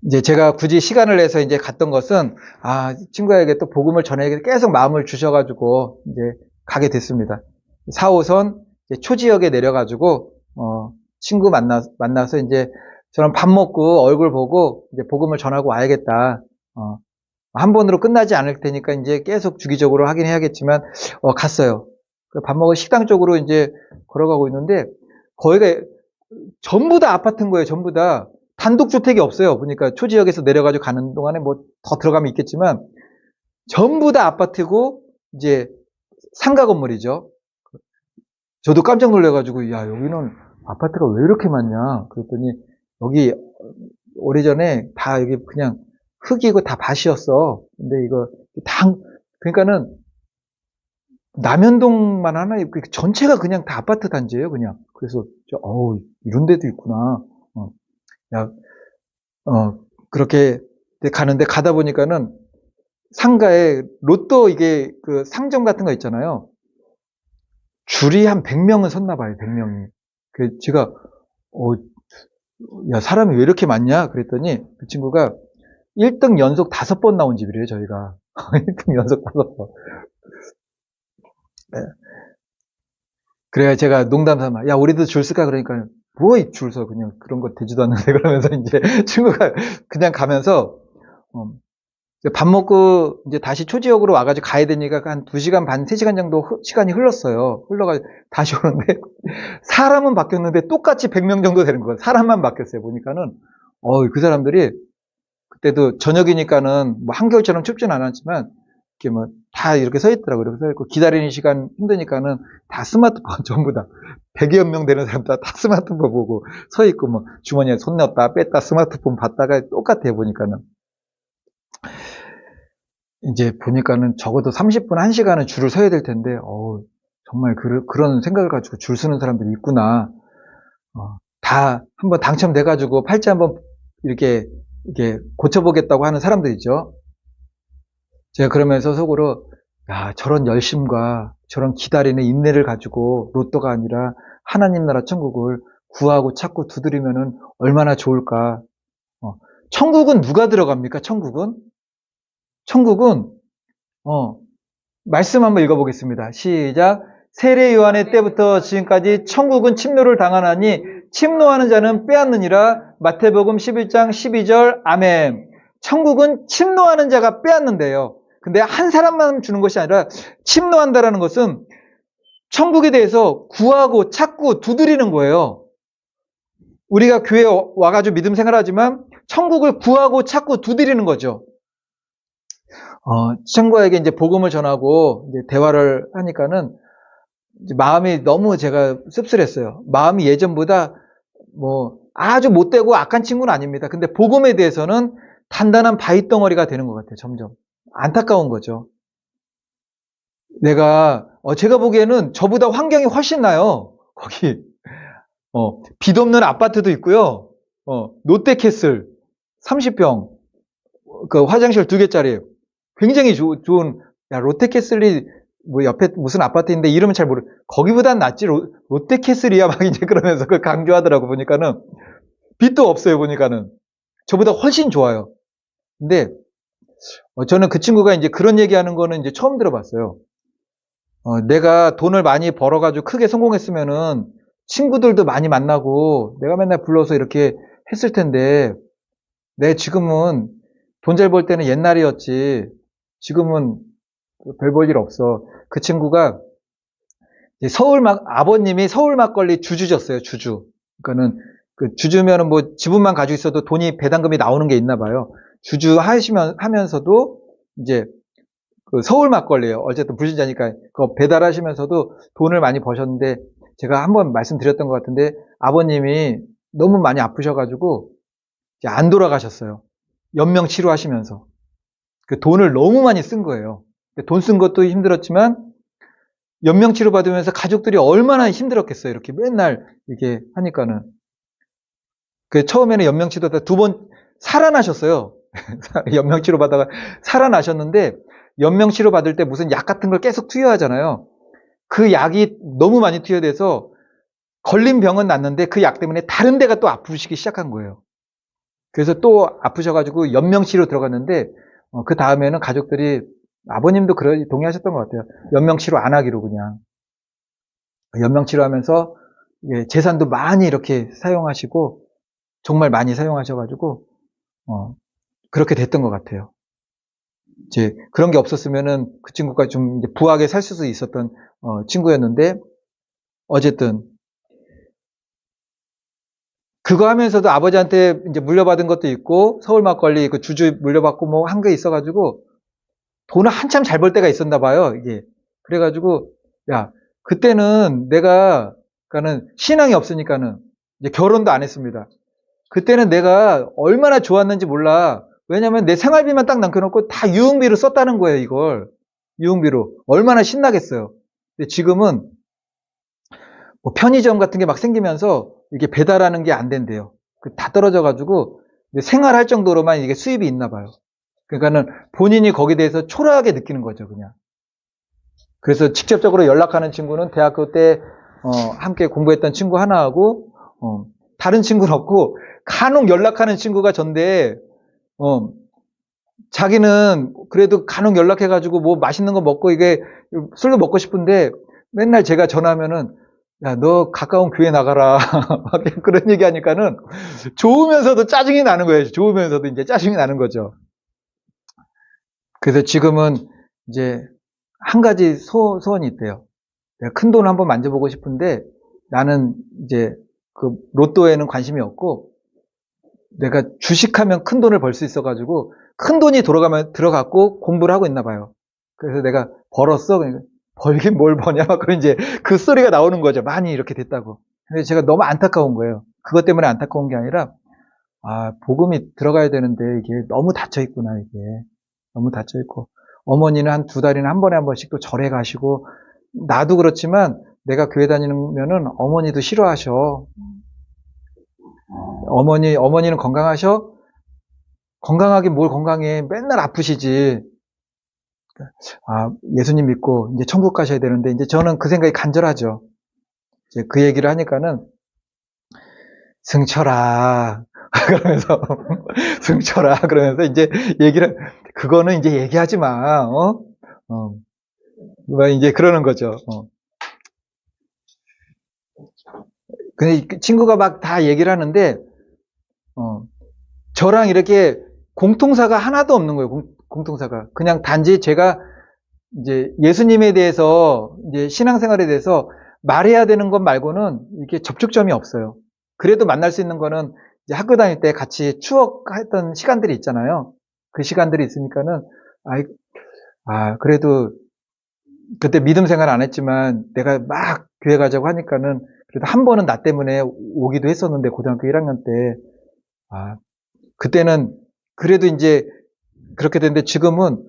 S1: 이제 제가 굳이 시간을 내서 이제 갔던 것은, 친구에게 또 복음을 전하기 계속 마음을 주셔가지고, 이제 가게 됐습니다. 4호선 초지역에 내려가지고, 친구 만나서 이제 저는 밥 먹고 얼굴 보고 이제 복음을 전하고 와야겠다. 한 번으로 끝나지 않을 테니까 이제 계속 주기적으로 하긴 해야겠지만, 갔어요. 밥 먹을 식당 쪽으로 이제 걸어가고 있는데, 거기가 전부 다 아파트인 거예요, 전부 다. 단독주택이 없어요. 보니까 초지역에서 내려가지고 가는 동안에 뭐 더 들어가면 있겠지만, 전부 다 아파트고, 이제 상가 건물이죠. 저도 깜짝 놀래가지고, 야, 여기는 아파트가 왜 이렇게 많냐. 그랬더니, 여기 오래전에 다 여기 그냥 흙이고 다 밭이었어. 근데 이거 그러니까는 남현동만 하나, 전체가 그냥 다 아파트 단지예요, 그냥. 그래서, 이런 데도 있구나. 그렇게 가는데 가다 보니까는 상가에 로또 이게 그 상점 같은 거 있잖아요. 줄이 한 100명은 섰나 봐요, 100명이. 제가, 야, 사람이 왜 이렇게 많냐? 그랬더니 그 친구가 1등 연속 5번 나온 집이래요, 저희가. 1등 연속 5번. 네. 그래야 제가 농담 삼아, 야, 우리도 줄 쓸까? 그러니까, 뭐, 줄 서, 그냥 그런 거 되지도 않는데, 그러면서 이제 친구가 그냥 가면서, 밥 먹고 이제 다시 초지역으로 와가지고 가야 되니까 한 2시간 반, 3시간 정도 시간이 흘렀어요. 흘러가지고 다시 오는데, 사람은 바뀌었는데 똑같이 100명 정도 되는 거예요. 사람만 바뀌었어요. 보니까는, 그 사람들이, 그때도 저녁이니까는 뭐 한겨울처럼 춥진 않았지만, 이렇게 뭐 다 이렇게 서 있더라고요. 그래서 서 있고 기다리는 시간 힘드니까는 다 스마트폰 전부 다 100여 명 되는 사람 다 스마트폰 보고 서 있고 뭐 주머니에 손 넣었다 뺐다 스마트폰 봤다가 똑같아요. 보니까는 이제 보니까는 적어도 30분 1시간은 줄을 서야 될 텐데 정말 그런 생각을 가지고 줄 서는 사람들이 있구나. 다 한번 당첨돼 가지고 팔찌 한번 이렇게 고쳐보겠다고 하는 사람들이죠. 제가 그러면서 속으로, 야, 저런 열심과 저런 기다리는 인내를 가지고 로또가 아니라 하나님 나라 천국을 구하고 찾고 두드리면은 얼마나 좋을까. 천국은 누가 들어갑니까? 천국은 말씀 한번 읽어보겠습니다. 시작. 세례 요한의 때부터 지금까지 천국은 침노를 당하나니 침노하는 자는 빼앗느니라. 마태복음 11장 12절 아멘. 천국은 침노하는 자가 빼앗는데요. 근데 한 사람만 주는 것이 아니라 침노한다라는 것은 천국에 대해서 구하고 찾고 두드리는 거예요. 우리가 교회에 와가지고 믿음 생활하지만 천국을 구하고 찾고 두드리는 거죠. 친구에게 이제 복음을 전하고 이제 대화를 하니까는 이제 마음이 너무 제가 씁쓸했어요. 마음이 예전보다 뭐 아주 못되고 악한 친구는 아닙니다. 근데 복음에 대해서는 단단한 바위덩어리가 되는 것 같아요. 점점. 안타까운 거죠. 제가 보기에는 저보다 환경이 훨씬 나요. 거기. 빛 없는 아파트도 있고요. 롯데캐슬 30평. 그 화장실 2개짜리. 굉장히 좋은, 야, 롯데캐슬이 뭐 옆에 무슨 아파트인데 이름은 잘 거기보단 낫지. 롯데캐슬이야. 막 이제 그러면서 그걸 강조하더라고 보니까는. 빛도 없어요. 보니까는. 저보다 훨씬 좋아요. 근데, 저는 그 친구가 이제 그런 얘기하는 거는 이제 처음 들어봤어요. 내가 돈을 많이 벌어가지고 크게 성공했으면은 친구들도 많이 만나고 내가 맨날 불러서 이렇게 했을 텐데, 내 지금은 돈 잘 벌 때는 옛날이었지. 지금은 별 볼 일 없어. 그 친구가 이제 아버님이 서울 막걸리 주주셨어요. 주주. 그러니까는 그 주주면은 뭐 지분만 가지고 있어도 돈이 배당금이 나오는 게 있나 봐요. 주주 하면서도 이제 그 서울 막걸리예요. 어쨌든 불신자니까 그거 배달하시면서도 돈을 많이 버셨는데 제가 한번 말씀드렸던 것 같은데 아버님이 너무 많이 아프셔가지고 이제 안 돌아가셨어요. 연명 치료하시면서 그 돈을 너무 많이 쓴 거예요. 돈 쓴 것도 힘들었지만 연명 치료 받으면서 가족들이 얼마나 힘들었겠어요. 이렇게 맨날 이렇게 하니까는 그 처음에는 연명 치료하다 2번 살아나셨어요. 연명 치료 받다가 살아나셨는데 연명 치료 받을 때 무슨 약 같은 걸 계속 투여하잖아요. 그 약이 너무 많이 투여돼서 걸린 병은 낫는데 그 약 때문에 다른 데가 또 아프시기 시작한 거예요. 그래서 또 아프셔가지고 연명치료 들어갔는데 그 다음에는 가족들이 아버님도 동의하셨던 것 같아요. 연명치료 안 하기로 그냥. 연명치료하면서 재산도 많이 이렇게 사용하시고 정말 많이 사용하셔가지고 그렇게 됐던 것 같아요. 이제 그런 게 없었으면은 그 친구가 좀 이제 부하게 살 수도 있었던 친구였는데 어쨌든 그거 하면서도 아버지한테 이제 물려받은 것도 있고 서울 막걸리 그 주주 물려받고 뭐 한 게 있어가지고 돈을 한참 잘 벌 때가 있었나 봐요. 이게 그래가지고 야 그때는 내가 그러니까는 신앙이 없으니까는 이제 결혼도 안 했습니다. 그때는 내가 얼마나 좋았는지 몰라. 왜냐면 내 생활비만 딱 남겨놓고 다 유흥비로 썼다는 거예요, 이걸. 유흥비로. 얼마나 신나겠어요. 근데 지금은 뭐 편의점 같은 게 막 생기면서 이게 배달하는 게 안 된대요. 다 떨어져가지고 생활할 정도로만 이게 수입이 있나 봐요. 그러니까는 본인이 거기에 대해서 초라하게 느끼는 거죠, 그냥. 그래서 직접적으로 연락하는 친구는 대학교 때 함께 공부했던 친구 하나하고 다른 친구는 없고 간혹 연락하는 친구가 전데 자기는 그래도 간혹 연락해가지고 뭐 맛있는 거 먹고 이게 술도 먹고 싶은데 맨날 제가 전화하면은 야, 너 가까운 교회 나가라. 그런 얘기 하니까는 좋으면서도 짜증이 나는 거예요. 좋으면서도 이제 짜증이 나는 거죠. 그래서 지금은 이제 한 가지 소원이 있대요. 내가 큰 돈을 한번 만져보고 싶은데 나는 이제 그 로또에는 관심이 없고 내가 주식하면 큰 돈을 벌 수 있어가지고 큰 돈이 들어갔고 공부를 하고 있나 봐요. 그래서 내가 벌었어. 그러니까 벌긴 뭘 버냐 막 그런 이제 그 소리가 나오는 거죠. 많이 이렇게 됐다고. 근데 제가 너무 안타까운 거예요. 그것 때문에 안타까운 게 아니라 복음이 들어가야 되는데 이게 너무 닫혀 있구나 이게. 너무 닫혀 있고 어머니는 한 2달이나 한 번씩 또 절에 가시고 나도 그렇지만 내가 교회 다니면은 어머니도 싫어하셔. 어머니는 건강하셔? 건강하긴 뭘 건강해. 맨날 아프시지. 예수님 믿고 이제 천국 가셔야 되는데 이제 저는 그 생각이 간절하죠. 이제 그 얘기를 하니까는 승철아 그러면서 승철아 그러면서 이제 얘기를 그거는 이제 얘기하지 마. 이제 그러는 거죠. 근데 친구가 막 다 얘기를 하는데 저랑 이렇게 공통사가 하나도 없는 거예요. 공통사가. 그냥 단지 제가 이제 예수님에 대해서 이제 신앙생활에 대해서 말해야 되는 것 말고는 이게 접촉점이 없어요. 그래도 만날 수 있는 거는 이제 학교 다닐 때 같이 추억했던 시간들이 있잖아요. 그 시간들이 있으니까는 그래도 그때 믿음 생활 안 했지만 내가 막 교회 가자고 하니까는 그래도 한 번은 나 때문에 오기도 했었는데 고등학교 1학년 때 그때는 그래도 이제 그렇게 됐는데 지금은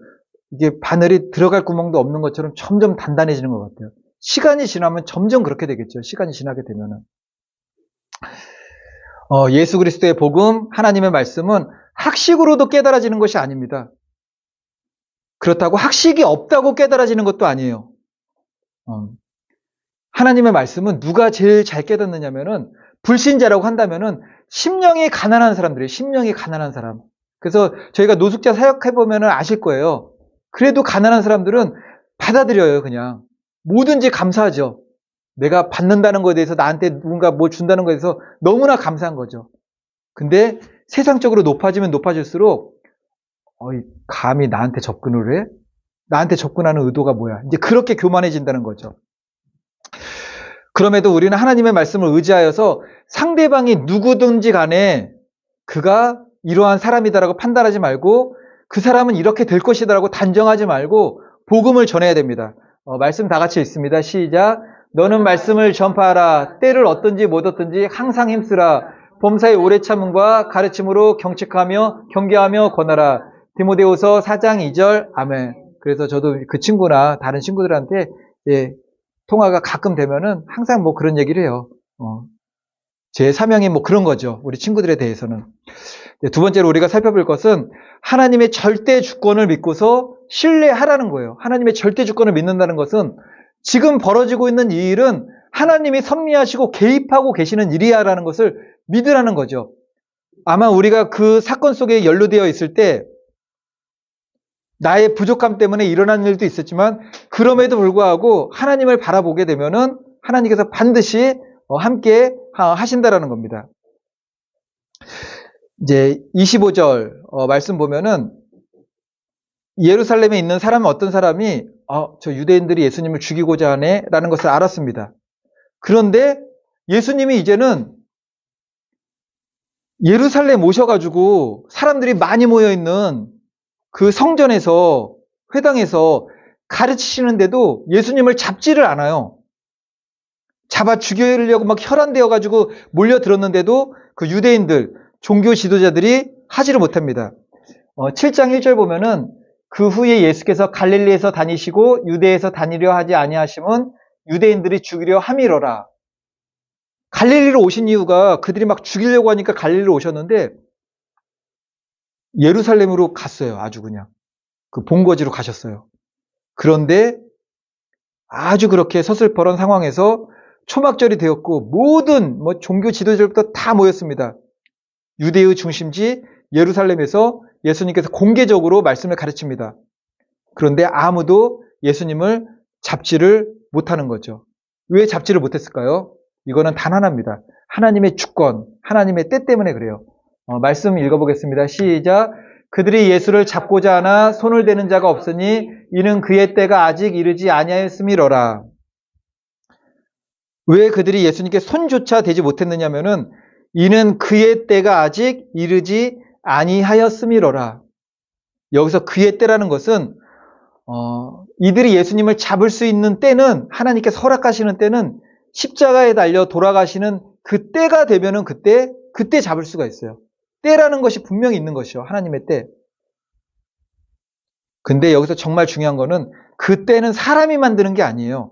S1: 이게 바늘이 들어갈 구멍도 없는 것처럼 점점 단단해지는 것 같아요. 시간이 지나면 점점 그렇게 되겠죠. 시간이 지나게 되면은. 예수 그리스도의 복음, 하나님의 말씀은 학식으로도 깨달아지는 것이 아닙니다. 그렇다고 학식이 없다고 깨달아지는 것도 아니에요. 하나님의 말씀은 누가 제일 잘 깨닫느냐면은 불신자라고 한다면은 심령이 가난한 사람들이에요. 심령이 가난한 사람. 그래서 저희가 노숙자 사역해보면은 아실 거예요. 그래도 가난한 사람들은 받아들여요, 그냥. 뭐든지 감사하죠. 내가 받는다는 것에 대해서 나한테 누군가 뭐 준다는 것에 대해서 너무나 감사한 거죠. 근데 세상적으로 높아지면 높아질수록 감히 나한테 접근을 해? 나한테 접근하는 의도가 뭐야? 이제 그렇게 교만해진다는 거죠. 그럼에도 우리는 하나님의 말씀을 의지하여서 상대방이 누구든지 간에 그가 이러한 사람이다라고 판단하지 말고 그 사람은 이렇게 될 것이다라고 단정하지 말고 복음을 전해야 됩니다. 말씀 다 같이 읽습니다. 시작. 너는 말씀을 전파하라. 때를 얻든지 못 얻든지 항상 힘쓰라. 범사의 오래 참음과 가르침으로 경책하며 경계하며 권하라. 디모데후서 4장 2절. 아멘. 그래서 저도 그 친구나 다른 친구들한테 통화가 가끔 되면은 항상 뭐 그런 얘기를 해요. 제 사명이 뭐 그런 거죠. 우리 친구들에 대해서는. 두 번째로 우리가 살펴볼 것은 하나님의 절대 주권을 믿고서 신뢰하라는 거예요. 하나님의 절대 주권을 믿는다는 것은 지금 벌어지고 있는 이 일은 하나님이 섭리하시고 개입하고 계시는 일이야라는 것을 믿으라는 거죠. 아마 우리가 그 사건 속에 연루되어 있을 때 나의 부족함 때문에 일어난 일도 있었지만 그럼에도 불구하고 하나님을 바라보게 되면은 하나님께서 반드시 함께 하신다라는 겁니다. 이제 25절 말씀 보면은 예루살렘에 있는 사람은 어떤 사람이 저 유대인들이 예수님을 죽이고자 하네 라는 것을 알았습니다. 그런데 예수님이 이제는 예루살렘 오셔가지고 사람들이 많이 모여있는 그 성전에서 회당에서 가르치시는데도 예수님을 잡지를 않아요. 잡아 죽이려고 막 혈안되어가지고 몰려들었는데도 그 유대인들, 종교 지도자들이 하지를 못합니다. 7장 1절 보면은 그 후에 예수께서 갈릴리에서 다니시고 유대에서 다니려 하지 아니하심은 유대인들이 죽이려 함이로라. 갈릴리로 오신 이유가 그들이 막 죽이려고 하니까 갈릴리로 오셨는데 예루살렘으로 갔어요. 아주 그냥 그 본거지로 가셨어요. 그런데 아주 그렇게 서슬퍼런 상황에서 초막절이 되었고 모든 종교 지도자들부터 다 모였습니다. 유대의 중심지 예루살렘에서 예수님께서 공개적으로 말씀을 가르칩니다. 그런데 아무도 예수님을 잡지를 못하는 거죠. 왜 잡지를 못했을까요? 이거는 단 하나입니다. 하나님의 주권, 하나님의 때 때문에 그래요. 말씀 읽어보겠습니다. 시작. 그들이 예수를 잡고자 하나 손을 대는 자가 없으니 이는 그의 때가 아직 이르지 아니하였음이로라. 왜 그들이 예수님께 손조차 대지 못했느냐면은 이는 그의 때가 아직 이르지 아니하였음이로라. 여기서 그의 때라는 것은 이들이 예수님을 잡을 수 있는 때는 하나님께서 허락하시는 때는 십자가에 달려 돌아가시는 그 때가 되면은 그때 잡을 수가 있어요. 때라는 것이 분명히 있는 것이요. 하나님의 때. 근데 여기서 정말 중요한 거는 그 때는 사람이 만드는 게 아니에요.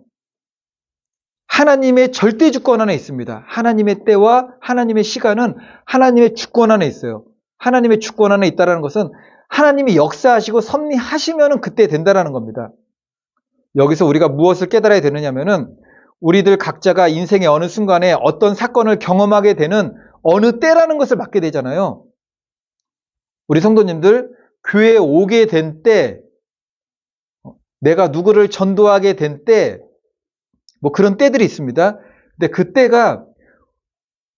S1: 하나님의 절대 주권 안에 있습니다. 하나님의 때와 하나님의 시간은 하나님의 주권 안에 있어요. 하나님의 주권 안에 있다는 것은 하나님이 역사하시고 섭리하시면 그때 된다는 겁니다. 여기서 우리가 무엇을 깨달아야 되느냐면은 우리들 각자가 인생의 어느 순간에 어떤 사건을 경험하게 되는 어느 때라는 것을 맞게 되잖아요. 우리 성도님들 교회에 오게 된 때, 내가 누구를 전도하게 된 때, 그런 때들이 있습니다. 근데 그 때가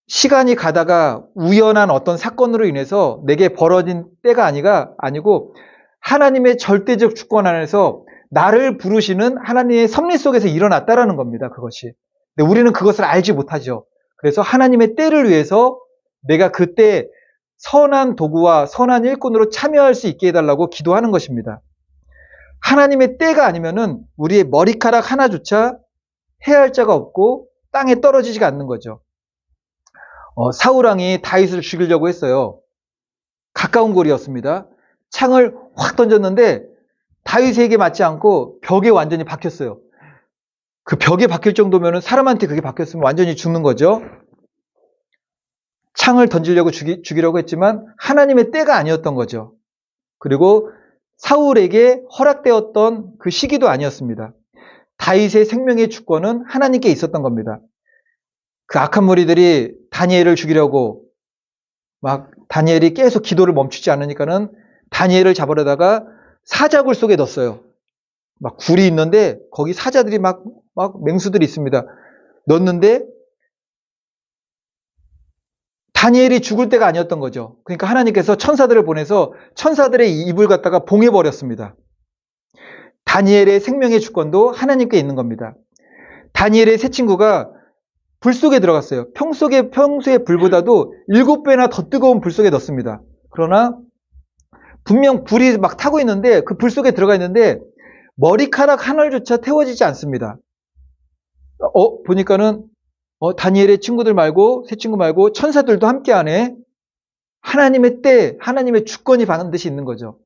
S1: 시간이 가다가 우연한 어떤 사건으로 인해서 내게 벌어진 때가 아니고 하나님의 절대적 주권 안에서 나를 부르시는 하나님의 섭리 속에서 일어났다라는 겁니다. 그것이. 근데 우리는 그것을 알지 못하죠. 그래서 하나님의 때를 위해서 내가 그때 선한 도구와 선한 일꾼으로 참여할 수 있게 해달라고 기도하는 것입니다. 하나님의 때가 아니면은 우리의 머리카락 하나조차 해야 할 자가 없고 땅에 떨어지지가 않는 거죠. 사울왕이 다윗을 죽이려고 했어요. 가까운 거리였습니다. 창을 확 던졌는데 다윗에게 맞지 않고 벽에 완전히 박혔어요. 그 벽에 박힐 정도면 사람한테 그게 박혔으면 완전히 죽는 거죠. 창을 던지려고 죽이려고 했지만 하나님의 때가 아니었던 거죠. 그리고 사울에게 허락되었던 그 시기도 아니었습니다. 다윗의 생명의 주권은 하나님께 있었던 겁니다. 그 악한 무리들이 다니엘을 죽이려고 다니엘이 계속 기도를 멈추지 않으니까는 다니엘을 잡으려다가 사자굴 속에 넣었어요. 굴이 있는데 거기 사자들이 맹수들이 있습니다. 넣었는데 다니엘이 죽을 때가 아니었던 거죠. 그러니까 하나님께서 천사들을 보내서 천사들의 입을 갖다가 봉해버렸습니다. 다니엘의 생명의 주권도 하나님께 있는 겁니다. 다니엘의 세 친구가 불 속에 들어갔어요. 평소의 불보다도 7배나 더 뜨거운 불 속에 넣습니다. 그러나 분명 불이 타고 있는데 그 불 속에 들어가 있는데 머리카락 하나조차 태워지지 않습니다. 보니까는 다니엘의 친구들 말고 세 친구 말고 천사들도 함께 하네. 하나님의 때, 하나님의 주권이 반드시 있는 거죠.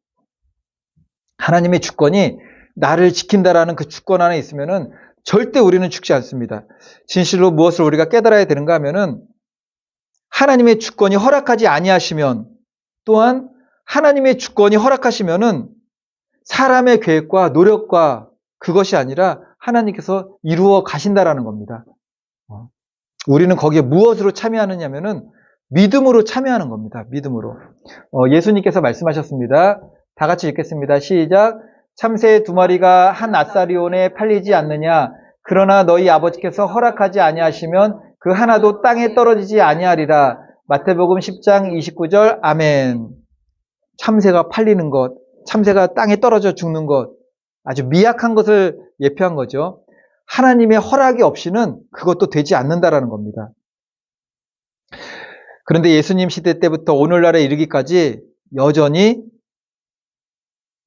S1: 하나님의 주권이 나를 지킨다라는 그 주권 안에 있으면은 절대 우리는 죽지 않습니다. 진실로 무엇을 우리가 깨달아야 되는가 하면은 하나님의 주권이 허락하지 아니하시면 또한 하나님의 주권이 허락하시면은 사람의 계획과 노력과 그것이 아니라 하나님께서 이루어 가신다라는 겁니다. 우리는 거기에 무엇으로 참여하느냐면은 믿음으로 참여하는 겁니다. 믿음으로. 예수님께서 말씀하셨습니다. 다 같이 읽겠습니다. 시작. 참새 2마리가 한 아사리온에 팔리지 않느냐? 그러나 너희 아버지께서 허락하지 아니하시면 그 하나도 땅에 떨어지지 아니하리라. 마태복음 10장 29절. 아멘. 참새가 팔리는 것, 참새가 땅에 떨어져 죽는 것, 아주 미약한 것을 예표한 거죠. 하나님의 허락이 없이는 그것도 되지 않는다라는 겁니다. 그런데 예수님 시대 때부터 오늘날에 이르기까지 여전히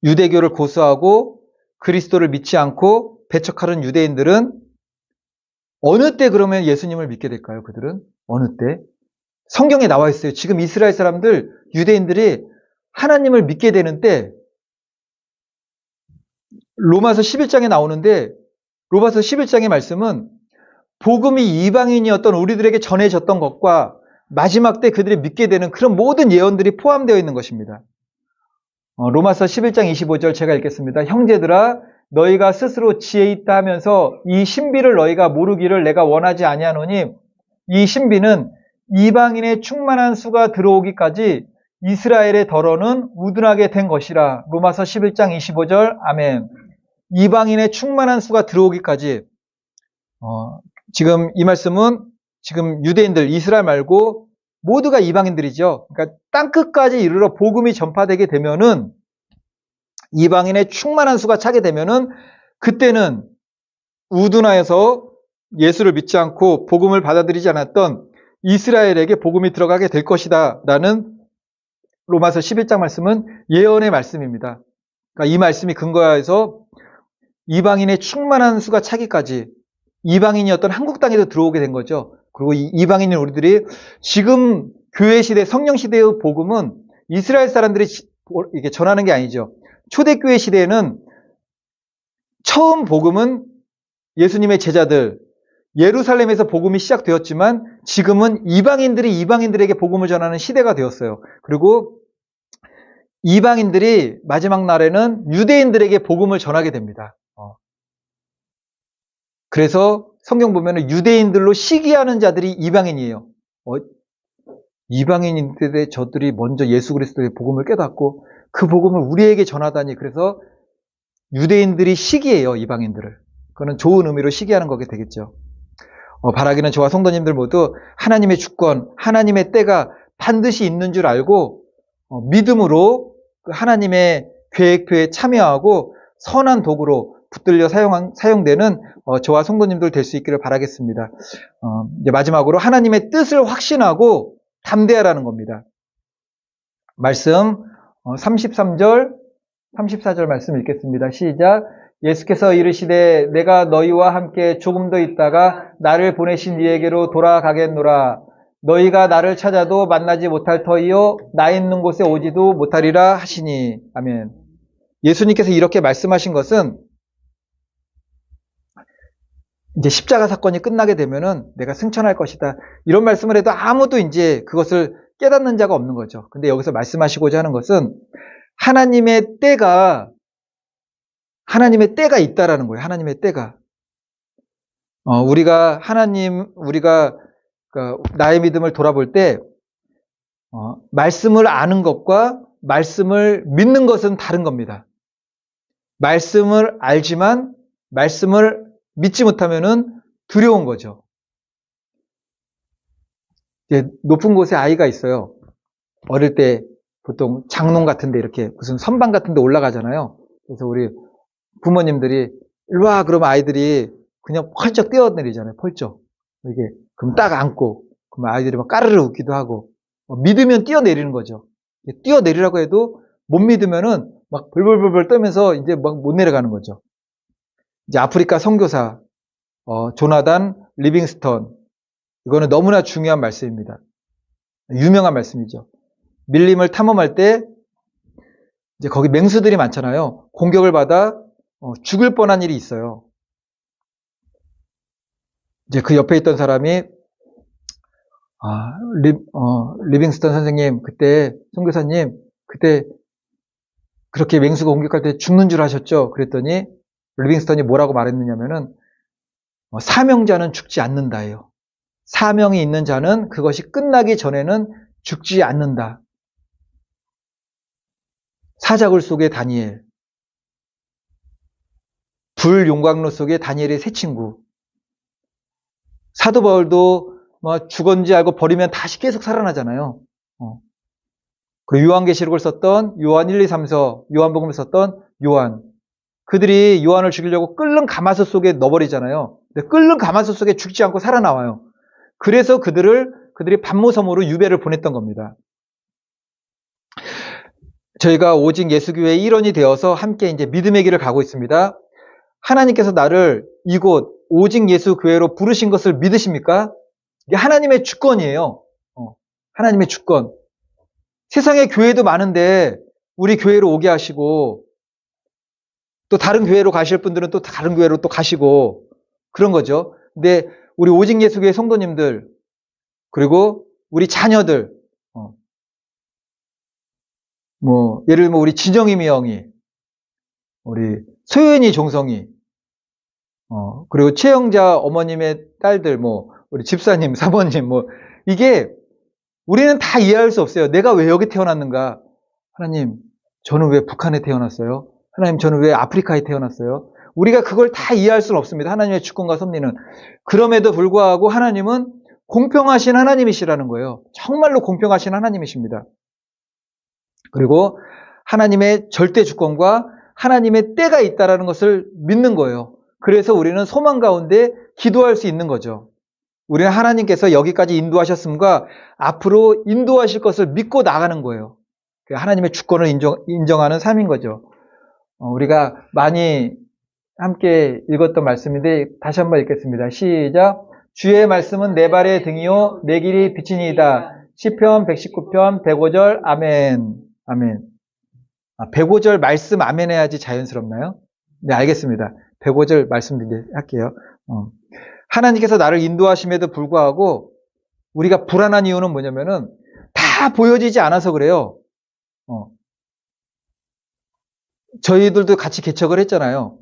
S1: 유대교를 고수하고 그리스도를 믿지 않고 배척하는 유대인들은 어느 때 그러면 예수님을 믿게 될까요? 그들은 어느 때? 성경에 나와 있어요. 지금 이스라엘 사람들, 유대인들이 하나님을 믿게 되는 때 로마서 11장에 나오는데 로마서 11장의 말씀은 복음이 이방인이었던 우리들에게 전해졌던 것과 마지막 때 그들이 믿게 되는 그런 모든 예언들이 포함되어 있는 것입니다. 로마서 11장 25절 제가 읽겠습니다. 형제들아 너희가 스스로 지혜 있다 하면서 이 신비를 너희가 모르기를 내가 원하지 아니하노니 이 신비는 이방인의 충만한 수가 들어오기까지 이스라엘의 덜어는 우둔하게 된 것이라. 로마서 11장 25절 아멘. 이방인의 충만한 수가 들어오기까지 지금 이 말씀은 지금 유대인들 이스라엘 말고 모두가 이방인들이죠. 그러니까 땅끝까지 이르러 복음이 전파되게 되면은 이방인의 충만한 수가 차게 되면은 그때는 우둔하여서 예수를 믿지 않고 복음을 받아들이지 않았던 이스라엘에게 복음이 들어가게 될 것이다 라는 로마서 11장 말씀은 예언의 말씀입니다. 그러니까 이 말씀이 근거해서 이방인의 충만한 수가 차기까지 이방인이었던 한국 땅에도 들어오게 된 거죠. 그리고 이 이방인인 우리들이 지금 교회 시대, 성령 시대의 복음은 이스라엘 사람들이 이게 전하는 게 아니죠. 초대교회 시대에는 처음 복음은 예수님의 제자들, 예루살렘에서 복음이 시작되었지만 지금은 이방인들이 이방인들에게 복음을 전하는 시대가 되었어요. 그리고 이방인들이 마지막 날에는 유대인들에게 복음을 전하게 됩니다. 그래서 성경 보면은 유대인들로 시기하는 자들이 이방인이에요. 이방인인데 저들이 먼저 예수 그리스도의 복음을 깨닫고 그 복음을 우리에게 전하다니. 그래서 유대인들이 시기해요, 이방인들을. 그거는 좋은 의미로 시기하는 거게 되겠죠. 바라기는 저와 성도님들 모두 하나님의 주권, 하나님의 때가 반드시 있는 줄 알고 믿음으로 그 하나님의 계획표에 참여하고 선한 도구로 붙들려 사용되는 저와 성도님들 될 수 있기를 바라겠습니다. 이제 마지막으로 하나님의 뜻을 확신하고 담대하라는 겁니다. 말씀 33절, 34절 말씀 읽겠습니다. 시작. 예수께서 이르시되 내가 너희와 함께 조금 더 있다가 나를 보내신 이에게로 돌아가겠노라. 너희가 나를 찾아도 만나지 못할 터이요 나 있는 곳에 오지도 못하리라 하시니. 아멘. 예수님께서 이렇게 말씀하신 것은 이제 십자가 사건이 끝나게 되면은 내가 승천할 것이다. 이런 말씀을 해도 아무도 이제 그것을 깨닫는 자가 없는 거죠. 근데 여기서 말씀하시고자 하는 것은 하나님의 때가 있다라는 거예요. 하나님의 때가. 우리가 나의 믿음을 돌아볼 때 말씀을 아는 것과 말씀을 믿는 것은 다른 겁니다. 말씀을 알지만 말씀을 믿지 못하면은 두려운 거죠. 이제 높은 곳에 아이가 있어요. 어릴 때 보통 장롱 같은 데 이렇게 무슨 선반 같은 데 올라가잖아요. 그래서 우리 부모님들이 일로 와 그러면 아이들이 그냥 펄쩍 뛰어내리잖아요. 펄쩍. 이게 그럼 딱 안고 그럼 아이들이 막 까르르 웃기도 하고 믿으면 뛰어내리는 거죠. 뛰어내리라고 해도 못 믿으면은 막 벌벌벌벌 떨면서 이제 막 못 내려가는 거죠. 이제 아프리카 선교사 조나단 리빙스턴, 이거는 너무나 중요한 말씀입니다. 유명한 말씀이죠. 밀림을 탐험할 때 이제 거기 맹수들이 많잖아요. 공격을 받아 죽을 뻔한 일이 있어요. 이제 그 옆에 있던 사람이 리빙스턴 선생님, 그때 선교사님, 그때 그렇게 맹수가 공격할 때 죽는 줄 아셨죠? 그랬더니 리빙스턴이 뭐라고 말했느냐면은 사명자는 죽지 않는다예요. 사명이 있는 자는 그것이 끝나기 전에는 죽지 않는다. 사자굴 속의 다니엘, 불용광로 속의 다니엘의 세 친구. 사도 바울도 죽었는지 알고 버리면 다시 계속 살아나잖아요. 그리고 요한계시록을 썼던 요한 1, 2, 3서, 요한복음을 썼던 요한. 그들이 요한을 죽이려고 끓는 가마솥 속에 넣어버리잖아요. 근데 끓는 가마솥 속에 죽지 않고 살아나와요. 그래서 그들이 반모섬으로 유배를 보냈던 겁니다. 저희가 오직 예수교회의 일원이 되어서 함께 이제 믿음의 길을 가고 있습니다. 하나님께서 나를 이곳 오직 예수교회로 부르신 것을 믿으십니까? 이게 하나님의 주권이에요. 하나님의 주권. 세상에 교회도 많은데 우리 교회로 오게 하시고 또 다른 교회로 가실 분들은 또 다른 교회로 또 가시고 그런 거죠. 근데 우리 오직 예수교회 성도님들 그리고 우리 자녀들 예를 들면 우리 진영이 형이 우리 소연이 종성이 그리고 최영자 어머님의 딸들 우리 집사님 사모님 이게 우리는 다 이해할 수 없어요. 내가 왜 여기 태어났는가? 하나님, 저는 왜 북한에 태어났어요? 하나님, 저는 왜 아프리카에 태어났어요? 우리가 그걸 다 이해할 수는 없습니다. 하나님의 주권과 섭리는. 그럼에도 불구하고 하나님은 공평하신 하나님이시라는 거예요. 정말로 공평하신 하나님이십니다. 그리고 하나님의 절대 주권과 하나님의 때가 있다는 것을 믿는 거예요. 그래서 우리는 소망 가운데 기도할 수 있는 거죠. 우리는 하나님께서 여기까지 인도하셨음과 앞으로 인도하실 것을 믿고 나가는 거예요. 하나님의 주권을 인정하는 삶인 거죠. 우리가 많이 함께 읽었던 말씀인데 다시 한번 읽겠습니다. 시작. 주의 말씀은 내 발의 등이요 내 길이 빛이니이다. 시편 119편 105절 아멘. 아멘. 105절 말씀 아멘 해야지 자연스럽나요? 네, 알겠습니다. 105절 말씀드릴게요. 하나님께서 나를 인도하심에도 불구하고 우리가 불안한 이유는 뭐냐면은 다 보여지지 않아서 그래요. 저희들도 같이 개척을 했잖아요.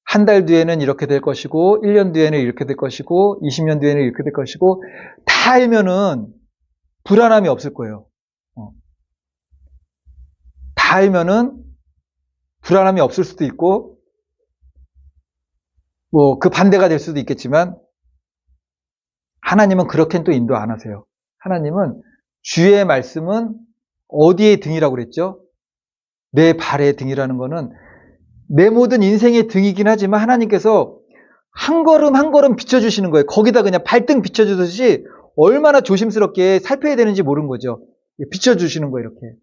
S1: 한 달 뒤에는 이렇게 될 것이고 1년 뒤에는 이렇게 될 것이고 20년 뒤에는 이렇게 될 것이고 다 알면은 불안함이 없을 거예요. 다 알면은 불안함이 없을 수도 있고 그 반대가 될 수도 있겠지만 하나님은 그렇게는 또 인도 안 하세요. 하나님은 주의 말씀은 어디의 등이라고 그랬죠? 내 발의 등이라는 거는 내 모든 인생의 등이긴 하지만 하나님께서 한 걸음 한 걸음 비춰주시는 거예요. 거기다 그냥 발등 비춰주듯이 얼마나 조심스럽게 살펴야 되는지 모르는 거죠. 비춰주시는 거예요, 이렇게.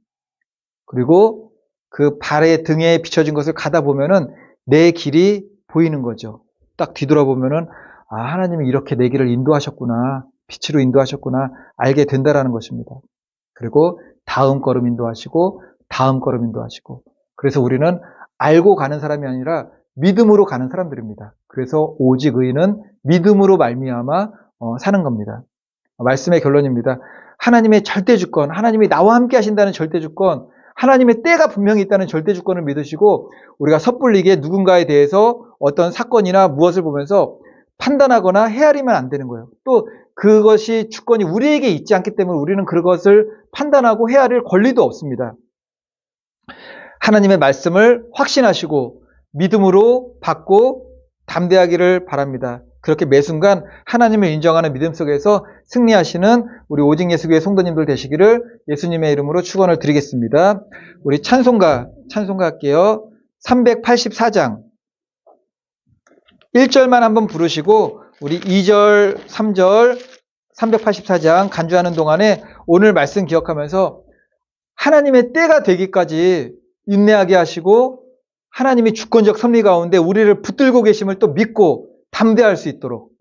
S1: 그리고 그 발의 등에 비춰진 것을 가다 보면은 내 길이 보이는 거죠. 딱 뒤돌아보면은 하나님이 이렇게 내 길을 인도하셨구나, 빛으로 인도하셨구나 알게 된다라는 것입니다. 그리고 다음 걸음 인도하시고 다음 걸음 인도하시고 그래서 우리는 알고 가는 사람이 아니라 믿음으로 가는 사람들입니다. 그래서 오직 의인은 믿음으로 말미암아 사는 겁니다. 말씀의 결론입니다. 하나님의 절대 주권, 하나님이 나와 함께 하신다는 절대 주권, 하나님의 때가 분명히 있다는 절대 주권을 믿으시고 우리가 섣불리게 누군가에 대해서 어떤 사건이나 무엇을 보면서 판단하거나 헤아리면 안 되는 거예요. 또 그것이 주권이 우리에게 있지 않기 때문에 우리는 그것을 판단하고 헤아릴 권리도 없습니다. 하나님의 말씀을 확신하시고 믿음으로 받고 담대하기를 바랍니다. 그렇게 매 순간 하나님을 인정하는 믿음 속에서 승리하시는 우리 오직 예수교회 성도님들 되시기를 예수님의 이름으로 축원을 드리겠습니다. 우리 찬송가 할게요. 384장 1절만 한번 부르시고 우리 2절, 3절 384장 간주하는 동안에 오늘 말씀 기억하면서 하나님의 때가 되기까지 인내하게 하시고 하나님이 주권적 섭리 가운데 우리를 붙들고 계심을 또 믿고 담대할 수 있도록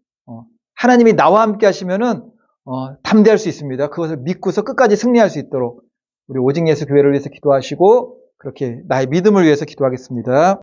S1: 하나님이 나와 함께 하시면은 담대할 수 있습니다. 그것을 믿고서 끝까지 승리할 수 있도록 우리 오직 예수 교회를 위해서 기도하시고 그렇게 나의 믿음을 위해서 기도하겠습니다.